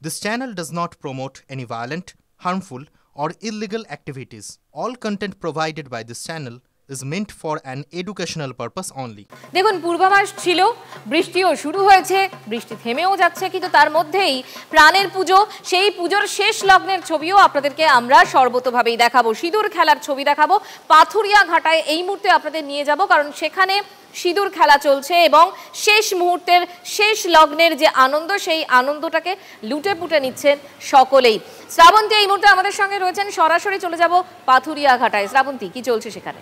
This channel does not promote any violent, harmful, or illegal activities. All content provided by this channel is meant for an educational purpose only. দেখুন পূর্বাভাস ছিল, বৃষ্টিও শুরু হয়েছে, বৃষ্টি থেমেও যাচ্ছে, কিন্তু তার মধ্যেই প্রাণের পুজো, সেই পুজোর শেষ লগ্নের ছবিও আপনাদেরকে আমরা সর্বতোভাবেই দেখাবো। সিঁদুর খেলার ছবি দেখাবো। পাথুরিয়া ঘাটায় এই মুহূর্তে আপনাদের নিয়ে যাব, কারণ সেখানে সিঁদুর খেলা চলছে এবং শেষ মুহূর্তের শেষ লগ্নের যে আনন্দ, সেই আনন্দটাকে লুটে পুটে নিচ্ছেন সকলেই। শ্রাবন্তী এই মুহূর্তে আমাদের সঙ্গে রয়েছেন, সরাসরি চলে যাব পাথুরিয়া ঘাটায়। শ্রাবন্তী, কি চলছে সেখানে?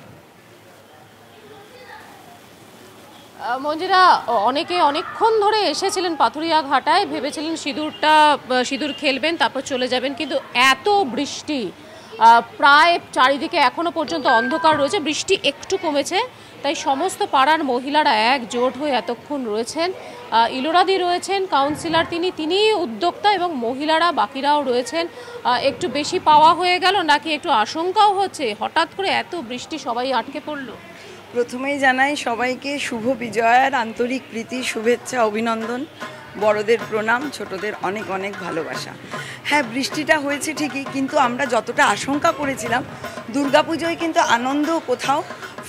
মঞ্জিরা, অনেকে অনেকক্ষণ ধরে এসেছিলেন পাথুরিয়া ঘাটায়, ভেবেছিলেন সিঁদুর খেলবেন তারপর চলে যাবেন, কিন্তু এত বৃষ্টি, প্রায় চারিদিকে এখনো পর্যন্ত অন্ধকার রয়েছে। বৃষ্টি একটু কমেছে, তাই সমস্ত পাড়ার মহিলারা একজোট হয়ে এতক্ষণ রয়েছেন। ইলোরাদি রয়েছেন কাউন্সিলর, তিনি উদ্যোক্তা, এবং মহিলারা বাকিরাও রয়েছেন। একটু বেশি পাওয়া হয়ে গেল নাকি একটু আশঙ্কাও হচ্ছে, হঠাৎ করে এত বৃষ্টি সবাই আটকে পড়লো? প্রথমেই জানাই সবাইকে শুভ বিজয়ার আন্তরিক প্রীতি, শুভেচ্ছা, অভিনন্দন। বড়দের প্রণাম, ছোটদের অনেক অনেক ভালোবাসা। হ্যাঁ, বৃষ্টিটা হয়েছে ঠিকই, কিন্তু আমরা যতটা আশঙ্কা করেছিলাম, দুর্গাপুজোয় কিন্তু আনন্দ কোথাও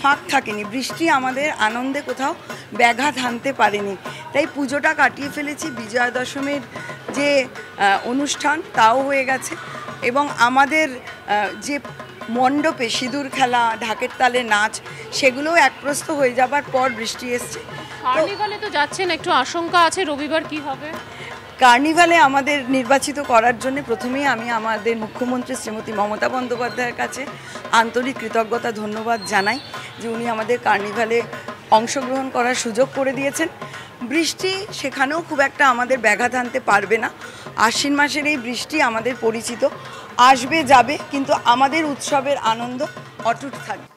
ফাঁক থাকেনি। বৃষ্টি আমাদের আনন্দে কোথাও ব্যাঘাত আনতে পারেনি, তাই পুজোটা কাটিয়ে ফেলেছি। বিজয়া দশমীর যে অনুষ্ঠান তাও হয়ে গেছে, এবং আমাদের যে মণ্ডপে সিঁদুর খেলা, ঢাকের তালে নাচ, সেগুলোও একপ্রস্ত হয়ে যাবার পর বৃষ্টি এসছে। কার্নিভালে তো যাচ্ছেন, একটু আশঙ্কা আছে রবিবার কি হবে? কার্নিভালে আমাদের নির্বাচিত করার জন্য প্রথমেই আমি আমাদের মুখ্যমন্ত্রী শ্রীমতী মমতা বন্দ্যোপাধ্যায়ের কাছে আন্তরিক কৃতজ্ঞতা, ধন্যবাদ জানাই যে উনি আমাদের কার্নিভালে অংশগ্রহণ করার সুযোগ করে দিয়েছেন। বৃষ্টি সেখানেও খুব একটা আমাদের ব্যাঘাত আনতে পারবে না। আশ্বিন মাসের এই বৃষ্টি আমাদের পরিচিত, আসবে যাবে, কিন্তু আমাদের উৎসবের আনন্দ অটুট থাকবে।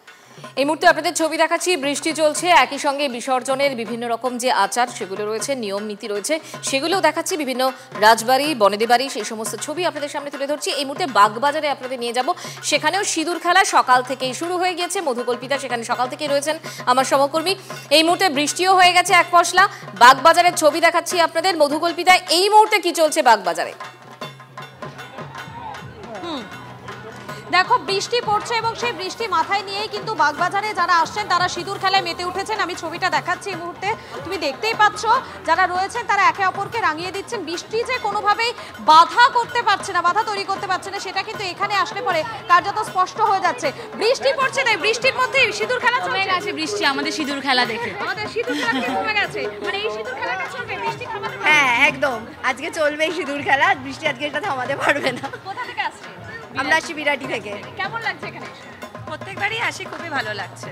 এই মুহূর্তে আপনাদের ছবি দেখাচ্ছি, বৃষ্টি চলছে, একই সঙ্গে বিসর্জনের বিভিন্ন রকম যে আচার সেগুলো রয়েছে, নিয়ম নীতি রয়েছে, সেগুলোও দেখাচ্ছি। বিভিন্ন রাজবাড়ি, বনেদি বাড়ি, সেই সমস্ত ছবি আপনাদের সামনে তুলে ধরছি। এই মুহূর্তে বাগবাজারে আপনাদের নিয়ে যাব, সেখানেও সিঁদুর খেলা সকাল থেকেই শুরু হয়ে গিয়েছে। মধুকল্পিতা সেখানে সকাল থেকেই রয়েছেন আমার সহকর্মী। এই মুহূর্তে বৃষ্টিও হয়ে গেছে এক পশলা। বাগবাজারের ছবি দেখাচ্ছি আপনাদের। মধুকল্পিতা, এই মুহূর্তে কি চলছে বাগবাজারে? দেখো, বৃষ্টি পড়ছে এবং সেই বৃষ্টি মাথায় নিয়েই কিন্তু বাগবাজারে যারা আসছেন তারা সিঁদুর খেলায় মেতে উঠেছেন। আমি ছবিটা দেখাচ্ছি এই মুহূর্তে, তুমি দেখতেই পাচ্ছ যারা রয়েছেন তারা একে অপরকে রাঙিয়ে দিচ্ছেন। বৃষ্টি যে কোনোভাবেই বাধা করতে পারছে না, বাধা তৈরি করতে পারছে না, সেটা কিন্তু এখানে আসলে পরে কার্যত স্পষ্ট হয়ে যাচ্ছে। বৃষ্টি পড়ছে, তাই বৃষ্টির মধ্যে সিঁদুর খেলা চলে গেছে। বৃষ্টি আমাদের সিঁদুর খেলা দেখে আমাদের সিঁদুর খেলা কি কমে গেছে, মানে এই সিঁদুর খেলাটা চলবে, বৃষ্টি থামাতে পারবে? হ্যাঁ, একদম আজকে চলবে এই সিঁদুর খেলা, বৃষ্টি আজকে এটা থামাতে পারবে না। কোথা থেকে আসছে? আমরা আসছি বিরাটি থেকে। কেমন লাগছে এখানে? প্রত্যেকবারই আসি, খুবই ভালো লাগছে।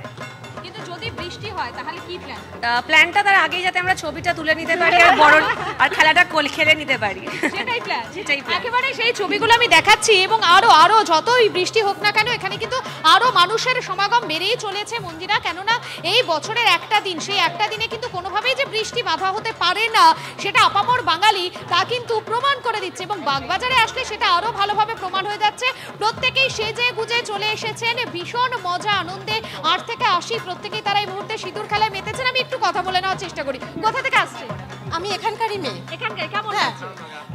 কিন্তু যদি বৃষ্টি হয় তাহলে কি প্ল্যান? প্ল্যানটা তার আগেই যাতে আমরা ছবিটা তুলে নিতে পারি আর খেলাটা খেলে নিতে পারি, সেটাই প্ল্যান। সেটাই একেবারে সেই ছবিগুলো আমি দেখাচ্ছি, এবং আরো যতই বৃষ্টি হোক না কেন এখানে কিন্তু আরো মানুষের সমাগম বেড়েই চলেছে মঞ্জিরা। কেননা এই বছরের একটা দিন, সেই একটা দিনে কিন্তু কোনোভাবেই যে বৃষ্টি বাধা হতে পারে না, সেটা আপামর বাঙালি তা কিন্তু প্রমাণ করে দিচ্ছে, এবং বাগবাজারে আসলে সেটা আরো ভালোভাবে প্রমাণ হয়ে যাচ্ছে। প্রত্যেকেই সেজে গুজে চলে এসেছেন, ভীষণ মজা আনন্দে 8 থেকে 80 প্রত্যেকেই তারা এই মুহূর্তে সিঁদুর খেলায় মেতেছেন। আমি একটু কথা বলে নেওয়ার চেষ্টা করি। কোথা থেকে আসছে? আমি এখানকারই মেয়ে। এখানকার কেমন লাগছে?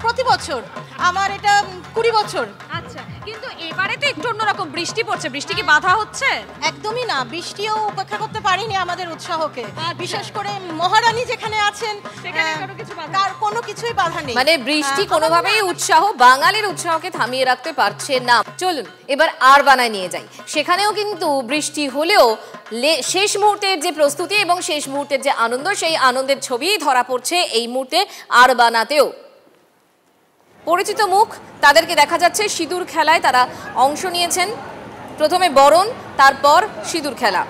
প্রতি বছর আমার এটা 20 বছর। আচ্ছা, কিন্তু এবারে তো একটু অন্যরকম, বৃষ্টি পড়ছে, বৃষ্টি কি বাধা হচ্ছে? একদমই না, বৃষ্টিও উপেক্ষা করতে পারিনি আমাদের উৎসাহকে। বিশেষ করে মহারানী যেখানে আছেন সেখানে কোনো কিছুই বাধা নেই। মানে বৃষ্টি কোনোভাবেই উৎসাহ, বাঙালির উৎসাহকে থামিয়ে রাখতে পারছে না। চলুন এবার আরবানায় নিয়ে যাই। সেখানেও কিন্তু বৃষ্টি হলেও শেষ মুহূর্তের যে প্রস্তুতি এবং শেষ মুহূর্তের যে আনন্দ, সেই আনন্দের ছবি ধরা পড়ছে এই মুহূর্তে আরবানাতেও। পরিচিত মুখ, তাদেরকে দেখা যাচ্ছে সিঁদুর খেলায় তারা অংশ নিয়েছেন। প্রথমে বরণ, তারপর সিঁদুর খেলা।